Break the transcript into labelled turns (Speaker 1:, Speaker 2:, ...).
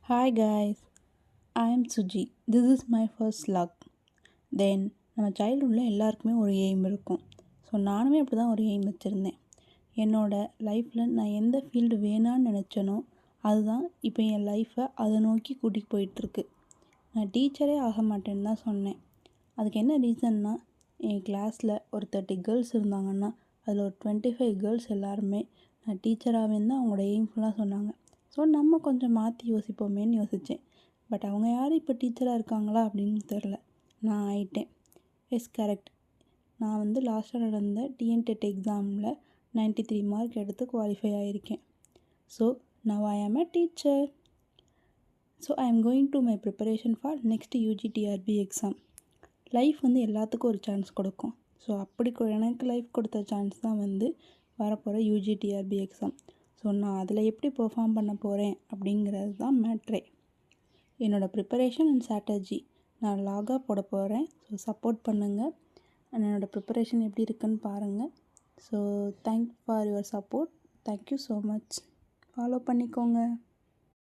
Speaker 1: Hi guys, I am Suji. This is my first vlog. தென் நம்ம சைல்டுஹுட்டில் எல்லாருக்குமே ஒரு aim இருக்கும். ஸோ நானுமே அப்படி தான் ஒரு எய்ம் வச்சுருந்தேன். என்னோடய லைஃப்பில் நான் எந்த ஃபீல்டு வேணான்னு நினச்சேனோ அதுதான் இப்போ என் லைஃப்பை அதை நோக்கி கூட்டிகிட்டு போயிட்டுருக்கு. நான் டீச்சரே ஆக மாட்டேன்னு தான் சொன்னேன். அதுக்கு என்ன ரீசன்னா, என் கிளாஸில் ஒரு 30 கேர்ள்ஸ் இருந்தாங்கன்னா அதில் ஒரு 25 கேர்ள்ஸ் எல்லாருமே நான் டீச்சராகவேன்னு தான் அவங்களோட எய்ம் ஃபுல்லாக சொன்னாங்க. ஸோ நம்ம கொஞ்சம் மாற்றி யோசிப்போமேன்னு யோசித்தேன். பட் அவங்க யாரும் இப்போ டீச்சராக இருக்காங்களா அப்படின்னு தெரில. நான் ஆயிட்டேன். Yes correct. நான் லாஸ்ட்டாக நடந்த டிஎன்டெட் எக்ஸாமில் 93 மார்க் எடுத்து குவாலிஃபை ஆகியிருக்கேன். ஸோ நவ் ஐ ஆம் அ teacher. So I am going to my preparation for next UGTRB exam. Life எல்லாத்துக்கும் ஒரு சான்ஸ் கொடுக்கும். ஸோ அப்படி எனக்கு லைஃப் கொடுத்த சான்ஸ் தான் வரப்போகிற யூஜிடிஆர்பி எக்ஸாம். ஸோ நான் அதில் எப்படி பெர்ஃபார்ம் பண்ண போகிறேன் அப்படிங்கிறது தான் மேட்ரே. என்னோடய ப்ரிப்பரேஷன் அண்ட் ஸ்ட்ராட்டஜி நான் லாகாக போட போகிறேன். ஸோ சப்போர்ட் பண்ணுங்கள். என்னோடய ப்ரிப்பரேஷன் எப்படி இருக்குன்னு பாருங்கள். So thank for your support. Thank you so much. Follow பண்ணிக்கோங்க.